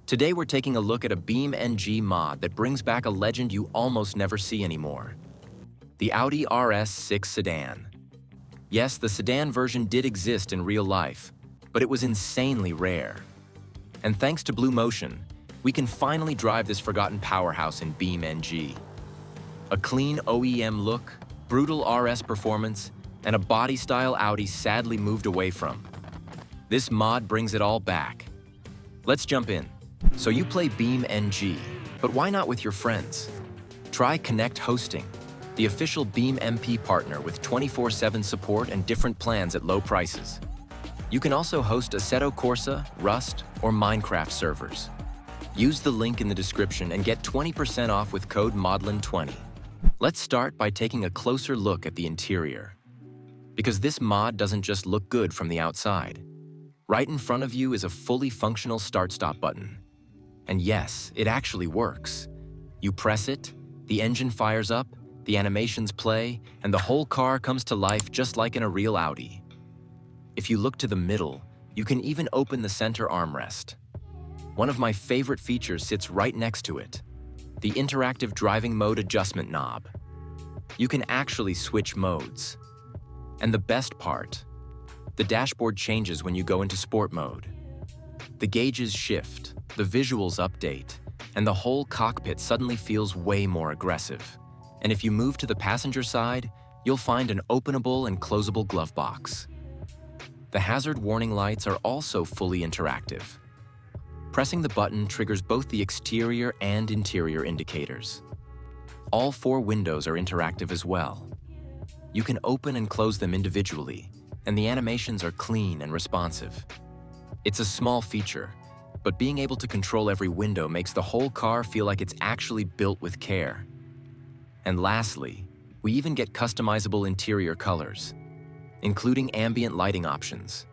Today we're taking a look at a BeamNG mod that brings back a legend you almost never see anymore. The Audi RS6 Sedan. Yes, the sedan version did exist in real life, but it was insanely rare. And thanks to BlueMotion, we can finally drive this forgotten powerhouse in BeamNG. A clean OEM look, brutal RS performance, and a body style Audi sadly moved away from. This mod brings it all back. Let's jump in. So you play BeamNG, but why not with your friends? Try Connect Hosting, the official BeamMP partner with 24/7 support and different plans at low prices. You can also host Assetto Corsa, Rust, or Minecraft servers. Use the link in the description and get 20% off with code ModLand20. Let's start by taking a closer look at the interior. Because this mod doesn't just look good from the outside. Right in front of you is a fully functional start-stop button. And yes, it actually works. You press it, the engine fires up, the animations play, and the whole car comes to life just like in a real Audi. If you look to the middle, you can even open the center armrest. One of my favorite features sits right next to it, the interactive driving mode adjustment knob. You can actually switch modes. And the best part, the dashboard changes when you go into sport mode. The gauges shift, the visuals update, and the whole cockpit suddenly feels way more aggressive. And if you move to the passenger side, you'll find an openable and closable glove box. The hazard warning lights are also fully interactive. Pressing the button triggers both the exterior and interior indicators. All 4 windows are interactive as well. You can open and close them individually, and the animations are clean and responsive. It's a small feature, but being able to control every window makes the whole car feel like it's actually built with care. And lastly, we even get customizable interior colors, including ambient lighting options.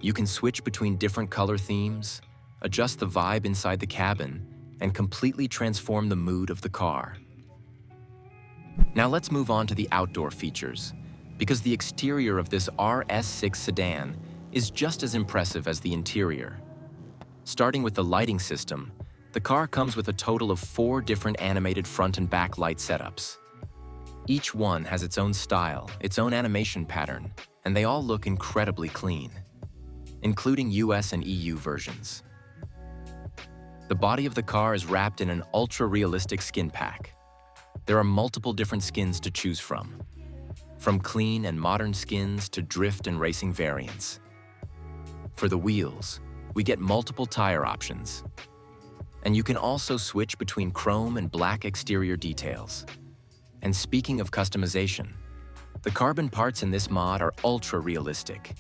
You can switch between different color themes, adjust the vibe inside the cabin, and completely transform the mood of the car. Now let's move on to the outdoor features, because the exterior of this RS6 Sedan is just as impressive as the interior. Starting with the lighting system, the car comes with a total of 4 different animated front and back light setups. Each one has its own style, its own animation pattern, and they all look incredibly clean, including US and EU versions. The body of the car is wrapped in an ultra-realistic skin pack. There are multiple different skins to choose from clean and modern skins to drift and racing variants. For the wheels, we get multiple tire options. And you can also switch between chrome and black exterior details. And speaking of customization, the carbon parts in this mod are ultra-realistic.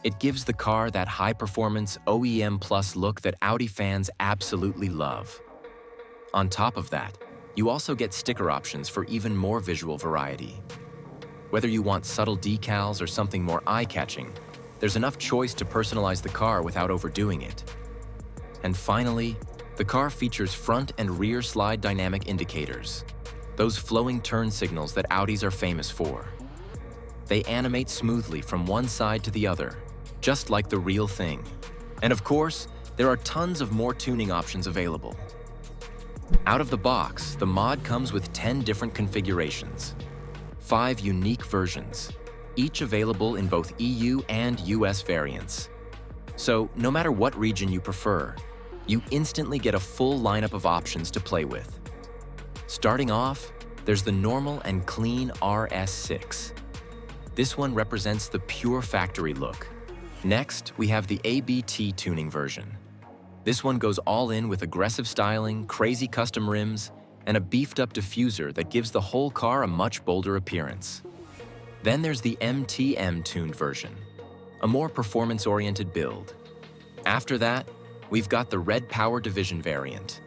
It gives the car that high-performance OEM Plus look that Audi fans absolutely love. On top of that, you also get sticker options for even more visual variety. Whether you want subtle decals or something more eye-catching, there's enough choice to personalize the car without overdoing it. And finally, the car features front and rear slide dynamic indicators, those flowing turn signals that Audis are famous for. They animate smoothly from one side to the other, just like the real thing. And of course, there are tons of more tuning options available. Out of the box, the mod comes with 10 different configurations, 5 unique versions, each available in both EU and US variants. So no matter what region you prefer, you instantly get a full lineup of options to play with. Starting off, there's the normal and clean RS6. This one represents the pure factory look. Next, we have the ABT tuning version. This one goes all in with aggressive styling, crazy custom rims, and a beefed-up diffuser that gives the whole car a much bolder appearance. Then there's the MTM tuned version, a more performance-oriented build. After that, we've got the Red Power Division variant.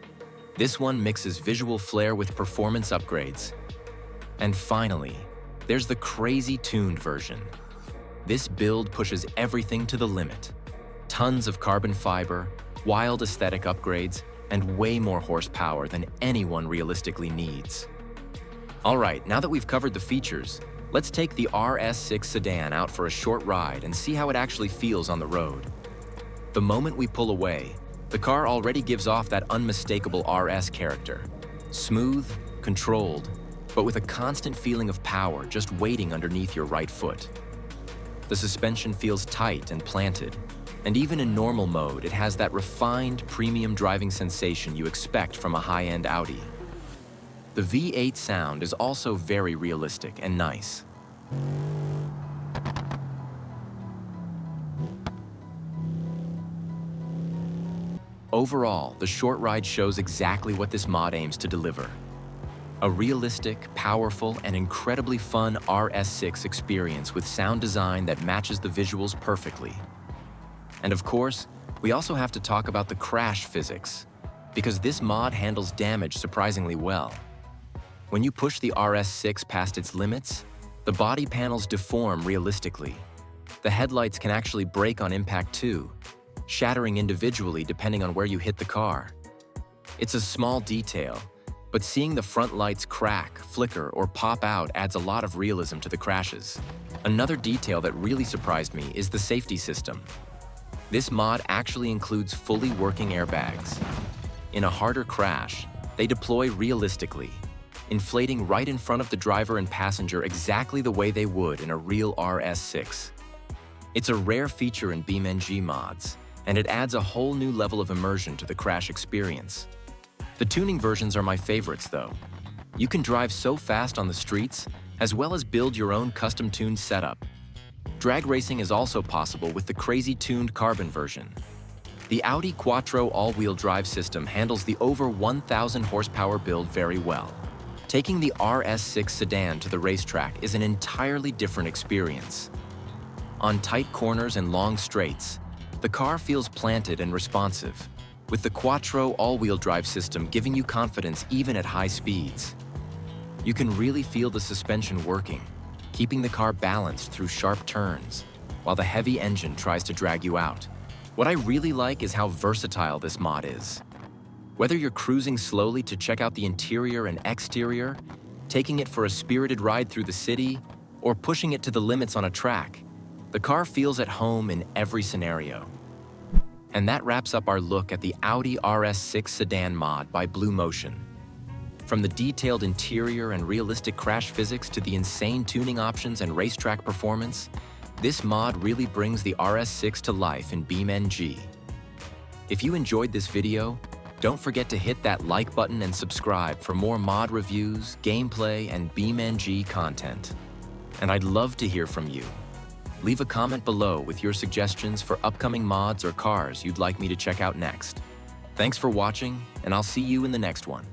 This one mixes visual flair with performance upgrades. And finally, there's the crazy tuned version. This build pushes everything to the limit. Tons of carbon fiber, wild aesthetic upgrades, and way more horsepower than anyone realistically needs. All right, now that we've covered the features, let's take the RS6 Sedan out for a short ride and see how it actually feels on the road. The moment we pull away, The car already gives off that unmistakable RS character. Smooth, controlled, but with a constant feeling of power just waiting underneath your right foot. The suspension feels tight and planted, and even in normal mode, it has that refined, premium driving sensation you expect from a high-end Audi. The V8 sound is also very realistic and nice. Overall, the short ride shows exactly what this mod aims to deliver. A realistic, powerful, and incredibly fun RS6 experience with sound design that matches the visuals perfectly. And of course, we also have to talk about the crash physics, because this mod handles damage surprisingly well. When you push the RS6 past its limits, the body panels deform realistically. The headlights can actually break on impact too, shattering individually depending on where you hit the car. It's a small detail, but seeing the front lights crack, flicker, or pop out adds a lot of realism to the crashes. Another detail that really surprised me is the safety system. This mod actually includes fully working airbags. In a harder crash, they deploy realistically, inflating right in front of the driver and passenger exactly the way they would in a real RS6. It's a rare feature in BeamNG mods, and it adds a whole new level of immersion to the crash experience. The tuning versions are my favorites though. You can drive so fast on the streets, as well as build your own custom-tuned setup. Drag racing is also possible with the crazy-tuned carbon version. The Audi Quattro all-wheel drive system handles the over 1,000 horsepower build very well. Taking the RS6 Sedan to the racetrack is an entirely different experience. On tight corners and long straights, the car feels planted and responsive, with the Quattro all-wheel drive system giving you confidence even at high speeds. You can really feel the suspension working, keeping the car balanced through sharp turns, while the heavy engine tries to drag you out. What I really like is how versatile this mod is. Whether you're cruising slowly to check out the interior and exterior, taking it for a spirited ride through the city, or pushing it to the limits on a track, the car feels at home in every scenario. And that wraps up our look at the Audi RS6 Sedan mod by BlueMotion. From the detailed interior and realistic crash physics to the insane tuning options and racetrack performance, this mod really brings the RS6 to life in BeamNG. If you enjoyed this video, don't forget to hit that like button and subscribe for more mod reviews, gameplay, and BeamNG content. And I'd love to hear from you. Leave a comment below with your suggestions for upcoming mods or cars you'd like me to check out next. Thanks for watching, and I'll see you in the next one.